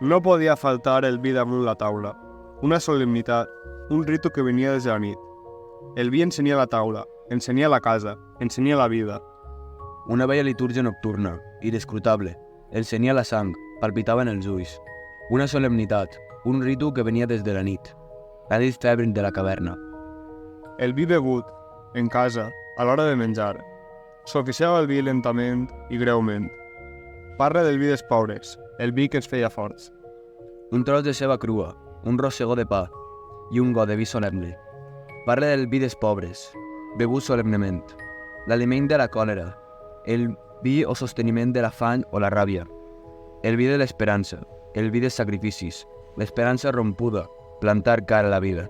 No podia faltar el vi damunt la taula. Una solemnitat, un ritu que venia des de la nit. El vi encenia la taula, encenia la casa, encenia la vida. Una bella litúrgia nocturna, inescrutable. Encenia la sang, palpitava en els ulls. Una solemnitat, un ritu que venia des de la nit. La nit febril de la caverna. El vi begut, en casa, a l'hora de menjar. S'oficiava el vi lentament i greument. Parla del vi dels pobres, el vi que ens feia forts. Un tros de ceba crua, un rossegó de pa i un got de vi solemne. Parla del vi dels pobres, begut solemnement. L'aliment de la còlera, el vi o sosteniment de l'afany o la ràbia. El vi de l'esperança, el vi dels sacrificis, l'esperança rompuda, plantar cara a la vida.